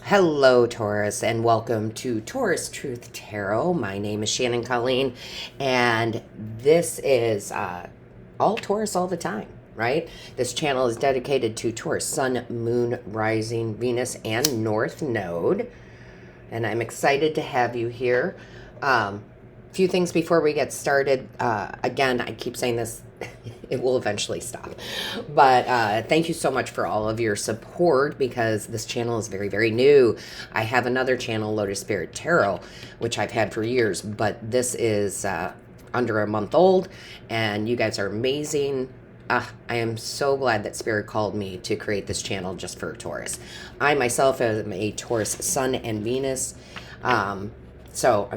Hello, Taurus, and welcome to Taurus Truth Tarot. My name is Shannon Colleen, and this is all Taurus all the time, right? This channel is dedicated to Taurus Sun, Moon, Rising, Venus, and North Node, and I'm excited to have you here. Few things before we get started. Again, I keep saying this, it will eventually stop. But thank you so much for all of your support because this channel is very, very new. I have another channel, Lotus Spirit Tarot, which I've had for years, but this is under a month old, and you guys are amazing. I am so glad that Spirit called me to create this channel just for Taurus. I myself am a Taurus Sun and Venus, so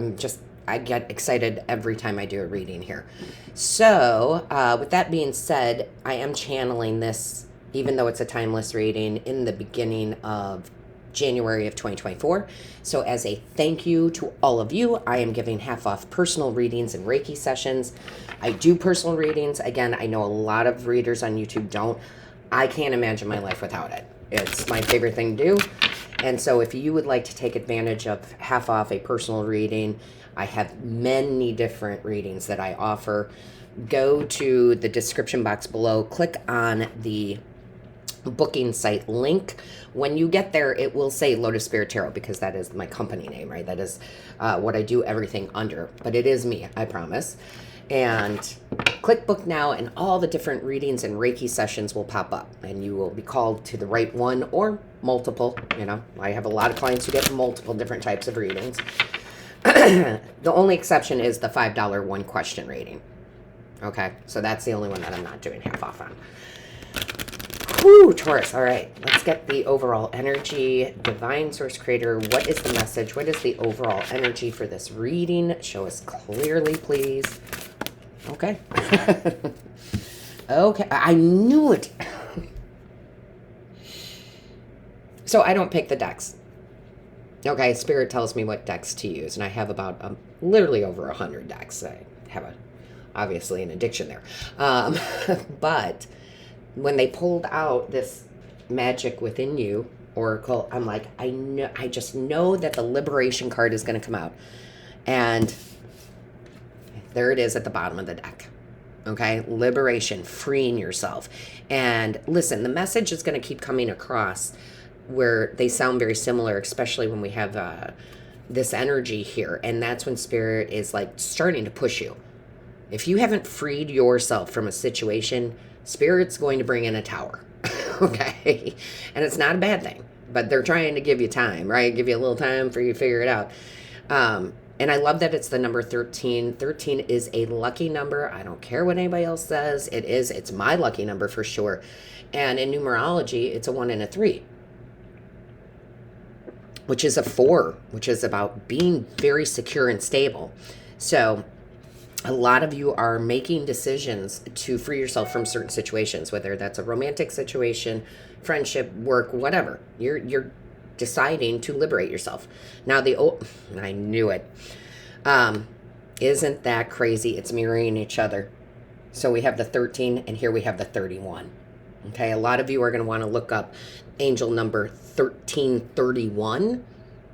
I get excited every time I do a reading here. So, with that being said, I am channeling this, even though it's a timeless reading, in the beginning of January of 2024. So, as a thank you to all of you, I am giving half off personal readings and Reiki sessions. I do personal readings. Again, I know a lot of readers on YouTube don't. I can't imagine my life without it. It's my favorite thing to do. And so if you would like to take advantage of half off a personal reading, I have many different readings that I offer. Go to the description box below, click on the booking site link. When you get there, it will say Lotus Spirit Tarot because that is my company name, right? That is what I do everything under, but it is me, I promise. And click book now, and all the different readings and Reiki sessions will pop up, and you will be called to the right one or multiple. You know, I have a lot of clients who get multiple different types of readings. The only exception is the $5 one question reading. Okay, so that's the only one that I'm not doing half off on. Whew, Taurus. All right, let's get the overall energy. Divine Source Creator, what is the message? What is the overall energy for this reading? Show us clearly, please. Okay. Okay, I knew it. So I don't pick the decks. Okay, Spirit tells me what decks to use, and I have about literally over 100 decks. I have obviously an addiction there. But when they pulled out this Magic Within You Oracle, I'm like, I just know that the Liberation card is going to come out. And there it is at the bottom of the deck. Okay, liberation, freeing yourself. And listen, the message is going to keep coming across where they sound very similar, especially when we have this energy here. And that's when Spirit is like starting to push you. If you haven't freed yourself from a situation, Spirit's going to bring in a tower. Okay, and it's not a bad thing, but they're trying to give you time, right? Give you a little time for you to figure it out. And I love that it's the number 13. 13 is a lucky number. I don't care what anybody else says. It's my lucky number for sure. And in numerology, it's a 1 and a 3, which is a 4, which is about being very secure and stable. So a lot of you are making decisions to free yourself from certain situations, whether that's a romantic situation, friendship, work, whatever. You're deciding to liberate yourself. Now I knew it. Isn't that crazy? It's mirroring each other. So we have the 13 and here we have the 31. Okay, a lot of you are going to want to look up angel number 1331.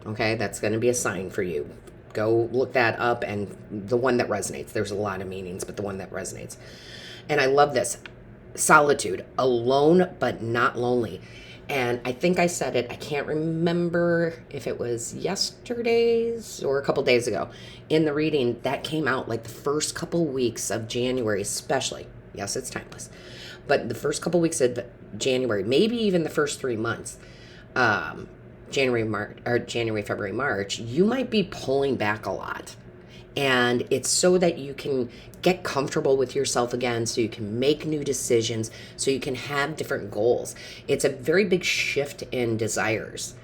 Okay, that's going to be a sign for you. Go look that up, and the one that resonates. There's a lot of meanings, but the one that resonates. And I love this. Solitude, alone but not lonely. And I think I said it, I can't remember if it was yesterday's or a couple days ago. In the reading, that came out like the first couple weeks of January, especially. Yes, it's timeless. But the first couple weeks of January, maybe even the first 3 months, January, February, March, you might be pulling back a lot. And it's so that you can get comfortable with yourself again, so you can make new decisions, so you can have different goals. It's a very big shift in desires.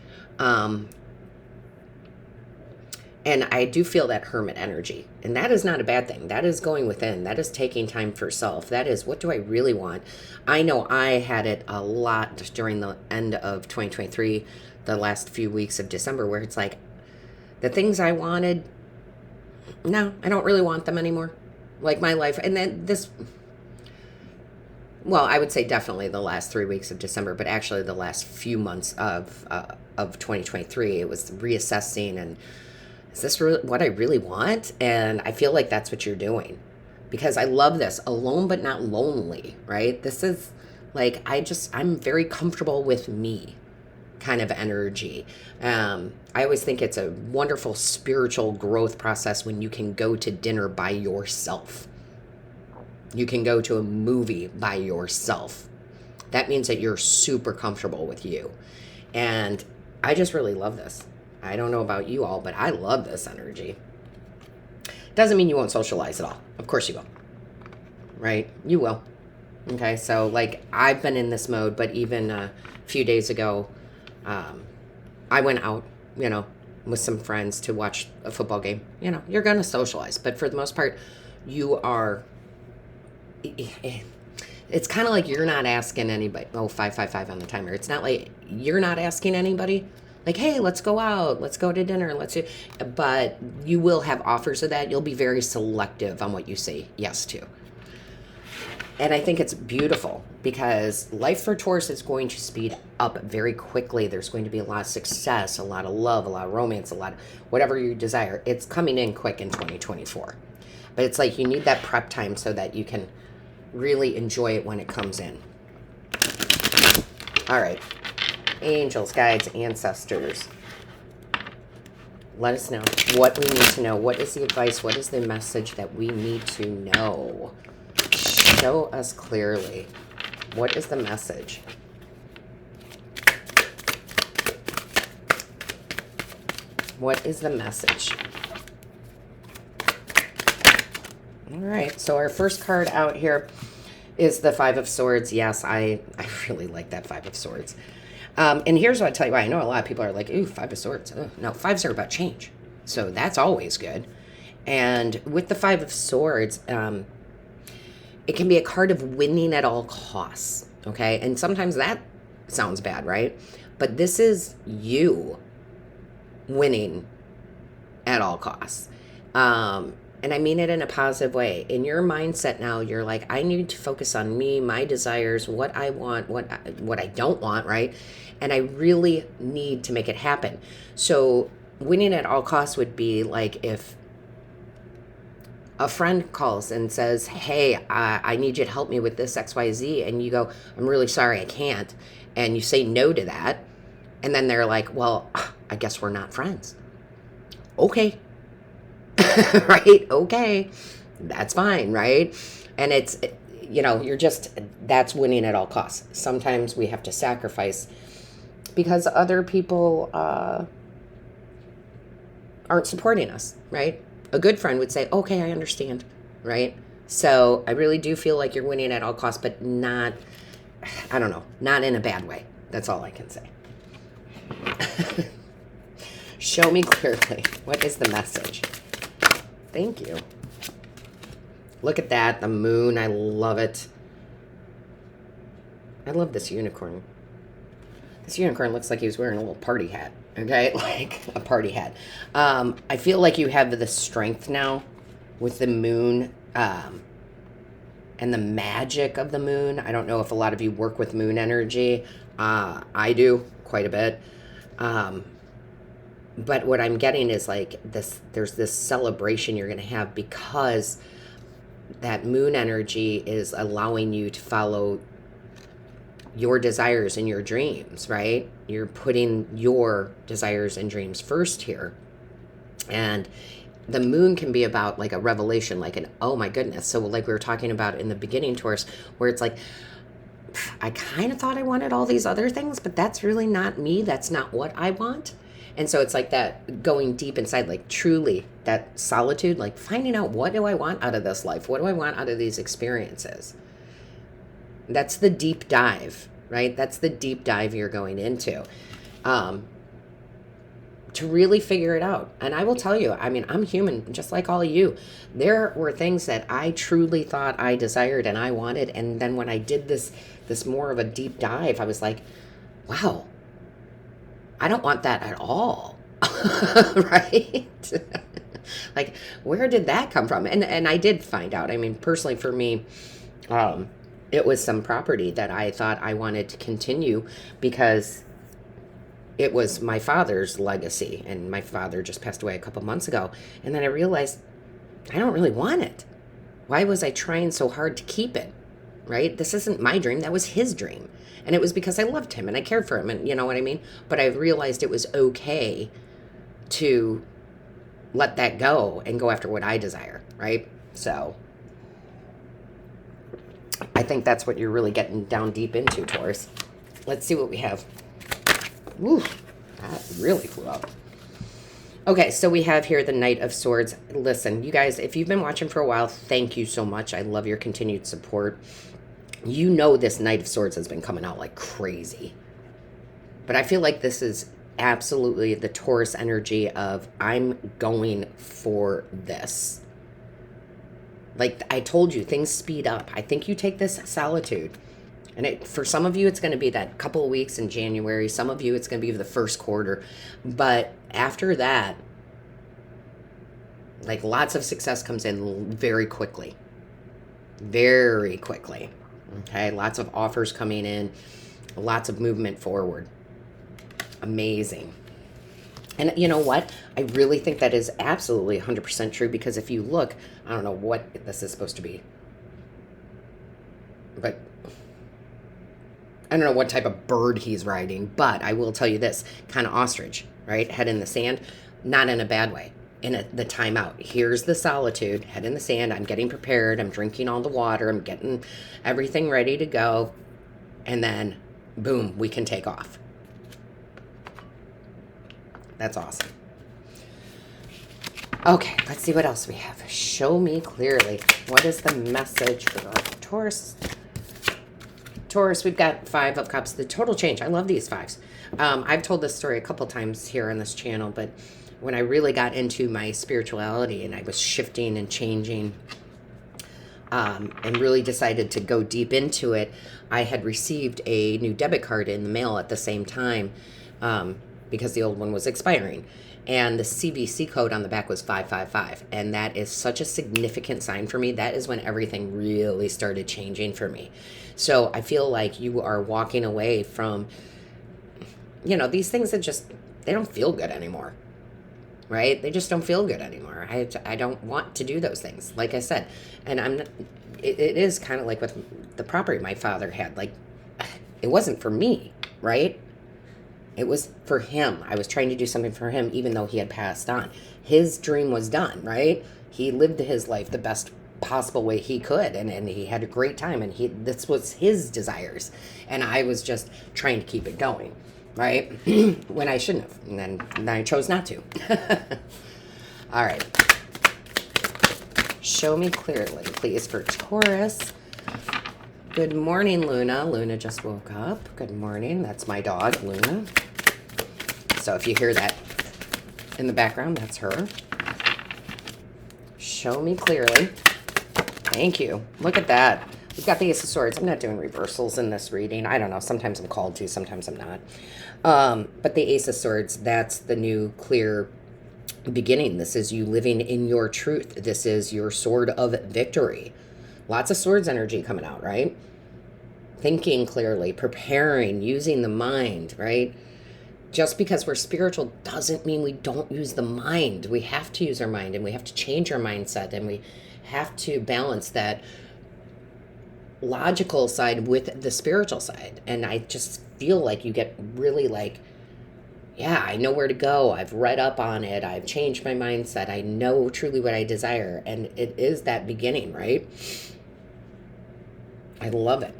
And I do feel that hermit energy. And that is not a bad thing. That is going within. That is taking time for self. That is, what do I really want? I know I had it a lot during the end of 2023, the last few weeks of December, where it's like, the things I wanted, no, I don't really want them anymore. Like my life. And then well, I would say definitely the last 3 weeks of December, but actually the last few months of of 2023. It was reassessing and is this really what I really want? And I feel like that's what you're doing, because I love this alone but not lonely, right? This is like, I'm very comfortable with me kind of energy. I always think it's a wonderful spiritual growth process when you can go to dinner by yourself. You can go to a movie by yourself. That means that you're super comfortable with you. And I just really love this. I don't know about you all, but I love this energy. Doesn't mean you won't socialize at all. Of course you will. Right? You will. Okay, so like I've been in this mode, but even a few days ago, I went out, with some friends to watch a football game. You're going to socialize, but for the most part, you are... It's kind of like you're not asking anybody. 555 on the timer. It's not like you're not asking anybody. Like, hey, let's go out. Let's go to dinner. But you will have offers of that. You'll be very selective on what you say yes to. And I think it's beautiful because life for Taurus is going to speed up very quickly. There's going to be a lot of success, a lot of love, a lot of romance, a lot of whatever you desire. It's coming in quick in 2024. But it's like you need that prep time so that you can really enjoy it when it comes in. All right. Angels, guides, ancestors. Let us know what we need to know. What is the advice? What is the message that we need to know? Show us clearly. What is the message? What is the message? All right, so our first card out here is the Five of Swords. Yes, I really like that Five of Swords. And here's what I tell you why. I know a lot of people are like, ooh, Five of Swords. Ugh. No, fives are about change. So that's always good. And with the Five of Swords, it can be a card of winning at all costs, okay? And sometimes that sounds bad, right? But this is you winning at all costs. And I mean it in a positive way. In your mindset now, you're like, I need to focus on me, my desires, what I want, what I don't want, right? And I really need to make it happen. So winning at all costs would be like if a friend calls and says, hey, I need you to help me with this XYZ. And you go, I'm really sorry, I can't. And you say no to that. And then they're like, well, I guess we're not friends. Okay. Right? Okay. That's fine, right? And it's, that's winning at all costs. Sometimes we have to sacrifice because other people aren't supporting us, right? A good friend would say, okay, I understand, right? So I really do feel like you're winning at all costs, but not in a bad way. That's all I can say. Show me clearly. What is the message? Thank you. Look at that. The moon. I love it. I love this unicorn. This unicorn looks like he was wearing a little party hat. Okay? Like a party hat. I feel like you have the strength now with the moon and the magic of the moon. I don't know if a lot of you work with moon energy. I do quite a bit. But what I'm getting is like this, there's this celebration you're going to have because that moon energy is allowing you to follow your desires and your dreams, right? You're putting your desires and dreams first here. And the moon can be about like a revelation, like an, oh my goodness. So like we were talking about in the beginning, Taurus, where it's like, I kind of thought I wanted all these other things, but that's really not me. That's not what I want. And so it's like that going deep inside, like truly that solitude, like finding out what do I want out of this life? What do I want out of these experiences? That's the deep dive, right? That's the deep dive you're going into to really figure it out. And I will tell you, I mean, I'm human just like all of you. There were things that I truly thought I desired and I wanted. And then when I did this more of a deep dive, I was like, wow, I don't want that at all. Right? Like, where did that come from? And I did find out. I mean, personally for me, it was some property that I thought I wanted to continue because it was my father's legacy, and my father just passed away a couple months ago. And then I realized I don't really want it. Why was I trying so hard to keep it? Right? This isn't my dream. That was his dream. And it was because I loved him and I cared for him, and you know what I mean? But I realized it was okay to let that go and go after what I desire, right? So I think that's what you're really getting down deep into, Taurus. Let's see what we have. Woo, that really flew up. Okay, so we have here the Knight of Swords. Listen, you guys, if you've been watching for a while, thank you so much. I love your continued support. You know this Knight of Swords has been coming out like crazy. But I feel like this is absolutely the Taurus energy of I'm going for this. Like I told you, things speed up. I think you take this solitude. And for some of you, it's going to be that couple of weeks in January. Some of you, it's going to be the first quarter. But after that, like lots of success comes in very quickly. Very quickly. Okay, lots of offers coming in. Lots of movement forward. Amazing. And you know what? I really think that is absolutely 100% true, because if you look, I don't know what this is supposed to be, but I don't know what type of bird he's riding, but I will tell you this, kind of ostrich, right? Head in the sand, not in a bad way. In the timeout. Here's the solitude, head in the sand. I'm getting prepared. I'm drinking all the water. I'm getting everything ready to go. And then, boom, we can take off. That's awesome. Okay, let's see what else we have. Show me clearly. What is the message for our Taurus? Taurus, we've got 5 of Cups. The total change. I love these 5s. I've told this story a couple times here on this channel, but when I really got into my spirituality and I was shifting and changing and really decided to go deep into it, I had received a new debit card in the mail at the same time because the old one was expiring. And the CVC code on the back was 555. And that is such a significant sign for me. That is when everything really started changing for me. So I feel like you are walking away from, you know, these things that just, they don't feel good anymore. Right? They just don't feel good anymore. I don't want to do those things, like I said. And it is kind of like with the property my father had. Like, it wasn't for me, right? It was for him. I was trying to do something for him, even though he had passed on. His dream was done, right? He lived his life the best possible way he could, and he had a great time, and this was his desires. And I was just trying to keep it going. Right? When I shouldn't have. And then I chose not to. All right. Show me clearly, please, for Taurus. Good morning, Luna. Luna just woke up. Good morning. That's my dog, Luna. So if you hear that in the background, that's her. Show me clearly. Thank you. Look at that. We've got the Ace of Swords. I'm not doing reversals in this reading. I don't know. Sometimes I'm called to. Sometimes I'm not. But the Ace of Swords, that's the new clear beginning. This is you living in your truth. This is your sword of victory. Lots of swords energy coming out, right? Thinking clearly, preparing, using the mind, right? Just because we're spiritual doesn't mean we don't use the mind. We have to use our mind, and we have to change our mindset, and we have to balance that logical side with the spiritual side. And I just feel like you get really like, yeah, I know where to go. I've read up on it. I've changed my mindset. I know truly what I desire. And it is that beginning, right? I love it.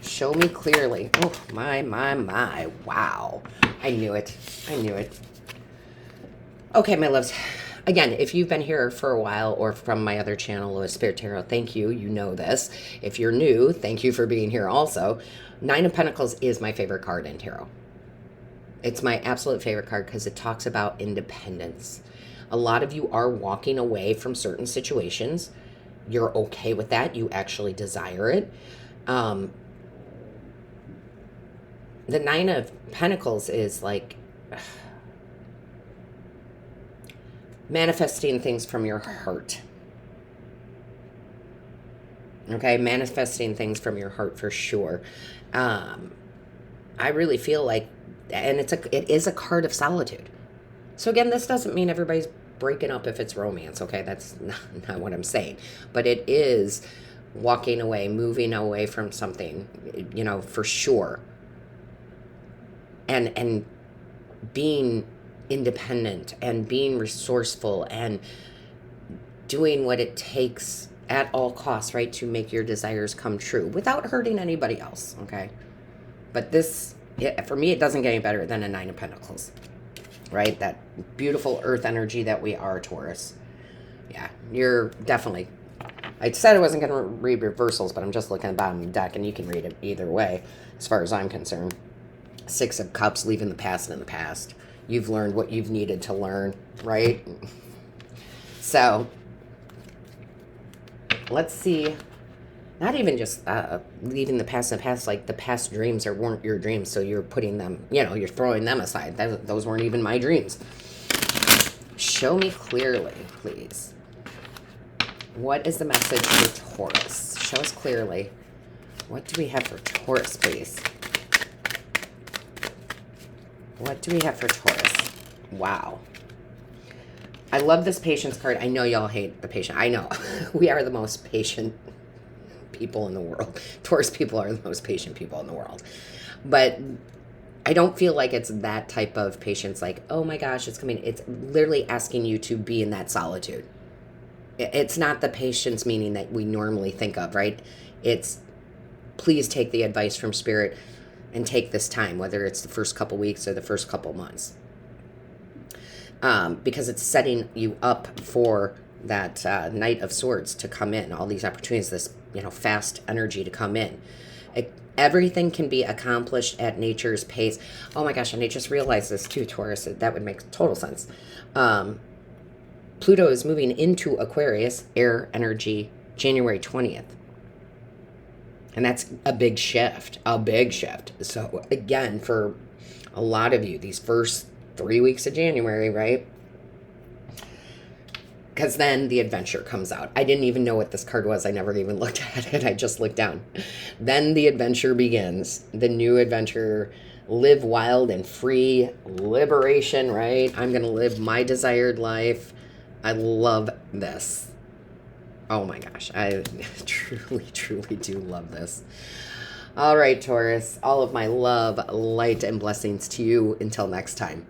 Show me clearly. Oh, my. Wow. I knew it. Okay, my loves. Again, if you've been here for a while or from my other channel, Lois Spirit Tarot, thank you. You know this. If you're new, thank you for being here also. 9 of Pentacles is my favorite card in tarot. It's my absolute favorite card because it talks about independence. A lot of you are walking away from certain situations. You're okay with that. You actually desire it. The 9 of Pentacles is like manifesting things from your heart. Okay, manifesting things from your heart for sure. I really feel like, and it is a card of solitude. So again, this doesn't mean everybody's breaking up if it's romance, okay? That's not what I'm saying. But it is walking away, moving away from something, for sure. And being independent and being resourceful and doing what it takes at all costs, right, to make your desires come true without hurting anybody else, okay? But for me, it doesn't get any better than a Nine of Pentacles, right? That beautiful earth energy that we are, Taurus. Yeah, you're definitely... I said I wasn't going to read reversals, but I'm just looking at the bottom of the deck, and you can read it either way, as far as I'm concerned. Six of Cups, leaving the past in the past. You've learned what you've needed to learn, right? So, let's see. Not even just leaving the past in the past, like the past dreams weren't your dreams, so you're putting them, you're throwing them aside. Those weren't even my dreams. Show me clearly, please. What is the message for Taurus? Show us clearly. What do we have for Taurus, please? What do we have for Taurus? Wow. I love this patience card. I know y'all hate the patient. I know. We are the most patient people in the world. Taurus people are the most patient people in the world. But I don't feel like it's that type of patience, like, oh my gosh, it's coming. It's literally asking you to be in that solitude. It's not the patience meaning that we normally think of, right? It's please take the advice from Spirit and take this time, whether it's the first couple weeks or the first couple months. Because it's setting you up for that Knight of Swords to come in, all these opportunities, this fast energy to come in. Everything can be accomplished at nature's pace. Oh my gosh, and I just realized this too, Taurus. That would make total sense. Pluto is moving into Aquarius, air energy, January 20th. And that's a big shift, So again, for a lot of you, these first 3 weeks of January, right? Because then the adventure comes out. I didn't even know what this card was. I never even looked at it. I just looked down. Then the adventure begins. The new adventure, live wild and free, liberation, right? I'm going to live my desired life. I love this. Oh my gosh. I truly, truly do love this. All right, Taurus. All of my love, light, and blessings to you. Until next time.